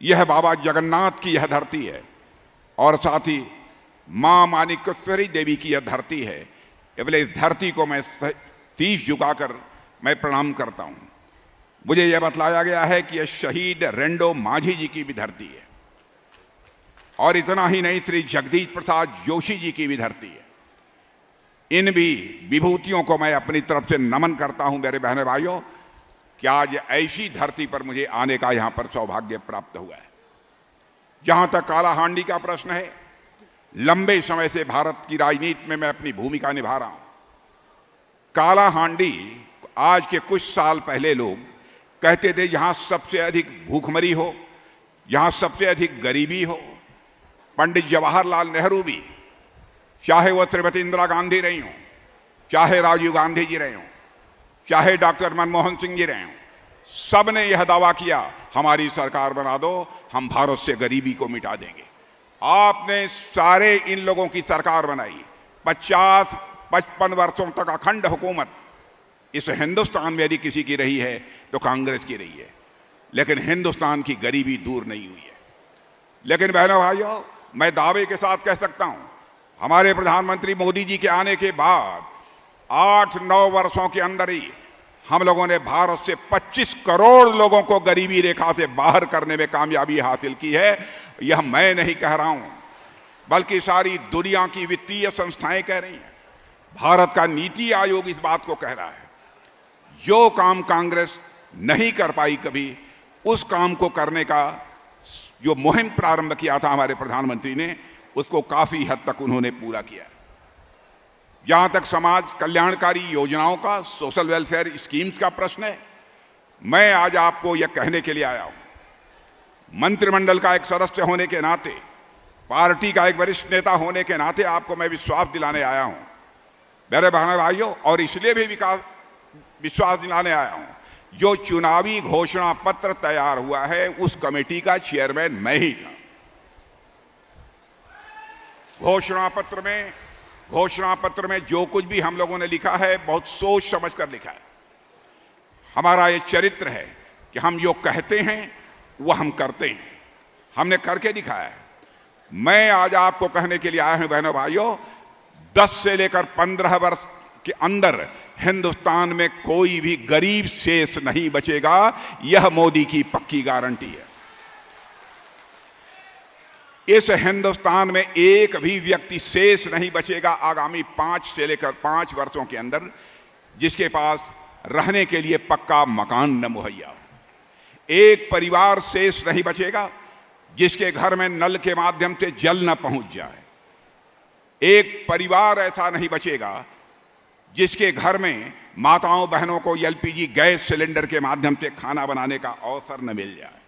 यह बाबा जगन्नाथ की यह धरती है और साथ ही मां माणिकेश्वरी देवी की यह धरती है। इसलिए इस धरती को मैं शीश झुकाकर मैं प्रणाम करता हूं। मुझे यह बतलाया गया है कि यह शहीद रेंडो माझी जी की भी धरती है और इतना ही नहीं, श्री जगदीश प्रसाद जोशी जी की भी धरती है। इन भी विभूतियों को मैं अपनी तरफ से नमन करता हूं मेरे बहने भाइयों कि आज ऐसी धरती पर मुझे आने का यहां पर सौभाग्य प्राप्त हुआ है। जहां तक कालाहांडी का प्रश्न है, लंबे समय से भारत की राजनीति में मैं अपनी भूमिका निभा रहा हूं। कालाहांडी आज के कुछ साल पहले लोग कहते थे जहां सबसे अधिक भूखमरी हो, जहां सबसे अधिक गरीबी हो। पंडित जवाहरलाल नेहरू भी, चाहे वह श्रीमती इंदिरा गांधी रही हों, चाहे राजीव गांधी जी रहे हों, चाहे डॉक्टर मनमोहन सिंह जी रहे हों, सब ने यह दावा किया हमारी सरकार बना दो, हम भारत से गरीबी को मिटा देंगे। आपने सारे इन लोगों की सरकार बनाई। 50-55 वर्षों तक अखंड हुकूमत इस हिंदुस्तान में यदि किसी की रही है तो कांग्रेस की रही है, लेकिन हिंदुस्तान की गरीबी दूर नहीं हुई है। लेकिन बहनों भाइयों, मैं दावे के साथ कह सकता हूं, हमारे प्रधानमंत्री मोदी जी के आने के बाद 8-9 वर्षों के अंदर ही हम लोगों ने भारत से 25 करोड़ लोगों को गरीबी रेखा से बाहर करने में कामयाबी हासिल की है। यह मैं नहीं कह रहा हूं, बल्कि सारी दुनिया की वित्तीय संस्थाएं कह रही हैं। भारत का नीति आयोग इस बात को कह रहा है। जो काम कांग्रेस नहीं कर पाई कभी, उस काम को करने का जो मुहिम प्रारंभ किया था हमारे प्रधानमंत्री ने, उसको काफी हद तक उन्होंने पूरा किया। जहां तक समाज कल्याणकारी योजनाओं का, सोशल वेलफेयर स्कीम्स का प्रश्न है, मैं आज आपको यह कहने के लिए आया हूं, मंत्रिमंडल का एक सदस्य होने के नाते, पार्टी का एक वरिष्ठ नेता होने के नाते आपको मैं विश्वास दिलाने आया हूं मेरे बहन भाइयों, और इसलिए भी विश्वास दिलाने आया हूं, जो चुनावी घोषणा पत्र तैयार हुआ है उस कमेटी का चेयरमैन मैं ही था। घोषणा पत्र में जो कुछ भी हम लोगों ने लिखा है बहुत सोच समझ कर लिखा है। हमारा ये चरित्र है कि हम जो कहते हैं वह हम करते हैं, हमने करके दिखाया है। मैं आज आपको कहने के लिए आया हूं बहनों भाइयों, 10 से लेकर 15 वर्ष के अंदर हिंदुस्तान में कोई भी गरीब शेष नहीं बचेगा। यह मोदी की पक्की गारंटी है। इस हिंदुस्तान में एक भी व्यक्ति शेष नहीं बचेगा आगामी 5 से लेकर 5 वर्षों के अंदर जिसके पास रहने के लिए पक्का मकान न मुहैया हो। एक परिवार शेष नहीं बचेगा जिसके घर में नल के माध्यम से जल न पहुंच जाए। एक परिवार ऐसा नहीं बचेगा जिसके घर में माताओं बहनों को एलपीजी गैस सिलेंडर के माध्यम से खाना बनाने का अवसर न मिल जाए।